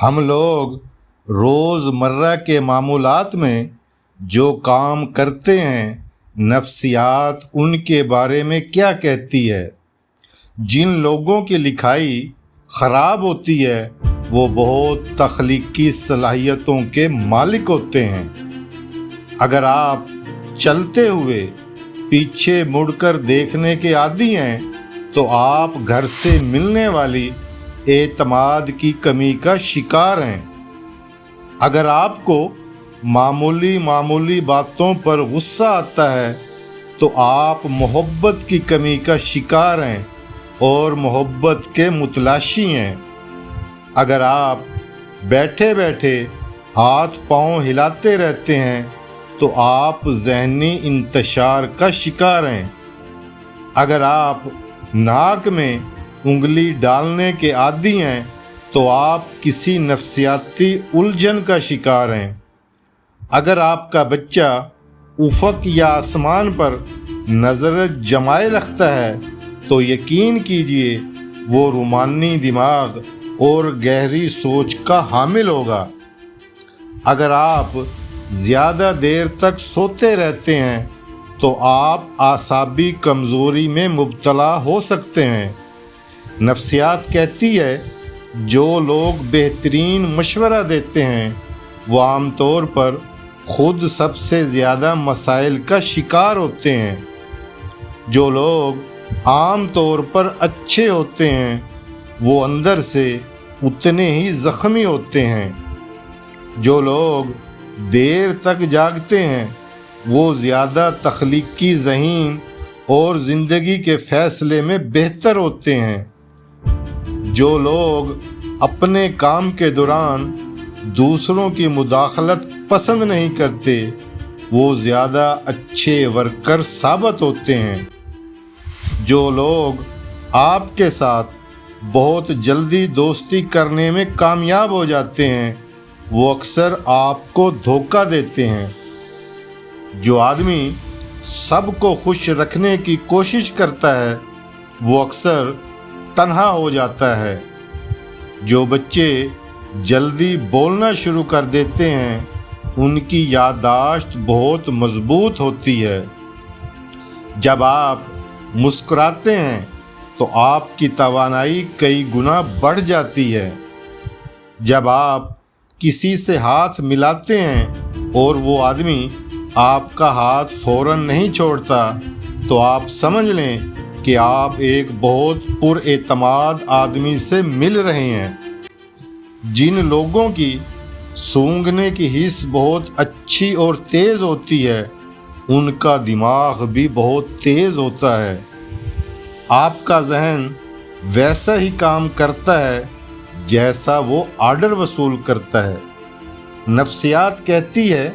ہم لوگ روزمرہ کے معمولات میں جو کام کرتے ہیں، نفسیات ان کے بارے میں کیا کہتی ہے؟ جن لوگوں کی لکھائی خراب ہوتی ہے وہ بہت تخلیقی صلاحیتوں کے مالک ہوتے ہیں۔ اگر آپ چلتے ہوئے پیچھے مڑ کر دیکھنے کے عادی ہیں تو آپ گھر سے ملنے والی اعتماد کی کمی کا شکار ہیں۔ اگر آپ کو معمولی باتوں پر غصہ آتا ہے تو آپ محبت کی کمی کا شکار ہیں اور محبت کے متلاشی ہیں۔ اگر آپ بیٹھے بیٹھے ہاتھ پاؤں ہلاتے رہتے ہیں تو آپ ذہنی انتشار کا شکار ہیں۔ اگر آپ ناک میں انگلی ڈالنے کے عادی ہیں تو آپ کسی نفسیاتی الجھن کا شکار ہیں۔ اگر آپ کا بچہ افق یا آسمان پر نظر جمائے رکھتا ہے تو یقین کیجئے وہ رومانی دماغ اور گہری سوچ کا حامل ہوگا۔ اگر آپ زیادہ دیر تک سوتے رہتے ہیں تو آپ اعصابی کمزوری میں مبتلا ہو سکتے ہیں۔ نفسیات کہتی ہے جو لوگ بہترین مشورہ دیتے ہیں وہ عام طور پر خود سب سے زیادہ مسائل کا شکار ہوتے ہیں۔ جو لوگ عام طور پر اچھے ہوتے ہیں وہ اندر سے اتنے ہی زخمی ہوتے ہیں۔ جو لوگ دیر تک جاگتے ہیں وہ زیادہ تخلیقی ذہین اور زندگی کے فیصلے میں بہتر ہوتے ہیں۔ جو لوگ اپنے کام کے دوران دوسروں کی مداخلت پسند نہیں کرتے وہ زیادہ اچھے ورکر ثابت ہوتے ہیں۔ جو لوگ آپ کے ساتھ بہت جلدی دوستی کرنے میں کامیاب ہو جاتے ہیں وہ اکثر آپ کو دھوکہ دیتے ہیں۔ جو آدمی سب کو خوش رکھنے کی کوشش کرتا ہے وہ اکثر تنہا ہو جاتا ہے۔ جو بچے جلدی بولنا شروع کر دیتے ہیں ان کی یادداشت بہت مضبوط ہوتی ہے۔ جب آپ مسکراتے ہیں تو آپ کی توانائی کئی گنا بڑھ جاتی ہے۔ جب آپ کسی سے ہاتھ ملاتے ہیں اور وہ آدمی آپ کا ہاتھ فوراً نہیں چھوڑتا تو آپ سمجھ لیں کہ آپ ایک بہت پر اعتماد آدمی سے مل رہے ہیں۔ جن لوگوں کی سونگھنے کی حس بہت اچھی اور تیز ہوتی ہے ان کا دماغ بھی بہت تیز ہوتا ہے۔ آپ کا ذہن ویسا ہی کام کرتا ہے جیسا وہ آرڈر وصول کرتا ہے۔ نفسیات کہتی ہے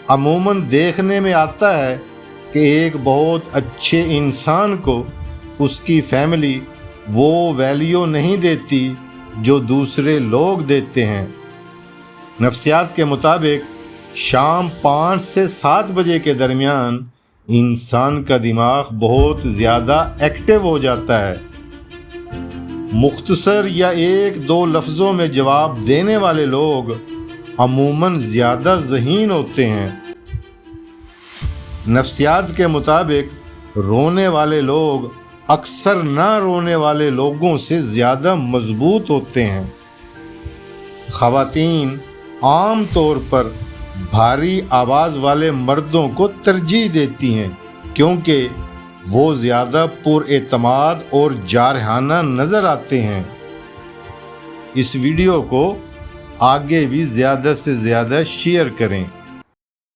عموماً دیکھنے میں آتا ہے کہ ایک بہت اچھے انسان کو اس کی فیملی وہ ویلیو نہیں دیتی جو دوسرے لوگ دیتے ہیں۔ نفسیات کے مطابق شام 5 سے 7 بجے کے درمیان انسان کا دماغ بہت زیادہ ایکٹیو ہو جاتا ہے۔ مختصر یا 1-2 لفظوں میں جواب دینے والے لوگ عموماً زیادہ ذہین ہوتے ہیں۔ نفسیات کے مطابق رونے والے لوگ اکثر نہ رونے والے لوگوں سے زیادہ مضبوط ہوتے ہیں۔ خواتین عام طور پر بھاری آواز والے مردوں کو ترجیح دیتی ہیں کیونکہ وہ زیادہ پر اعتماد اور جارحانہ نظر آتے ہیں۔ اس ویڈیو کو آگے بھی زیادہ سے زیادہ شیئر کریں۔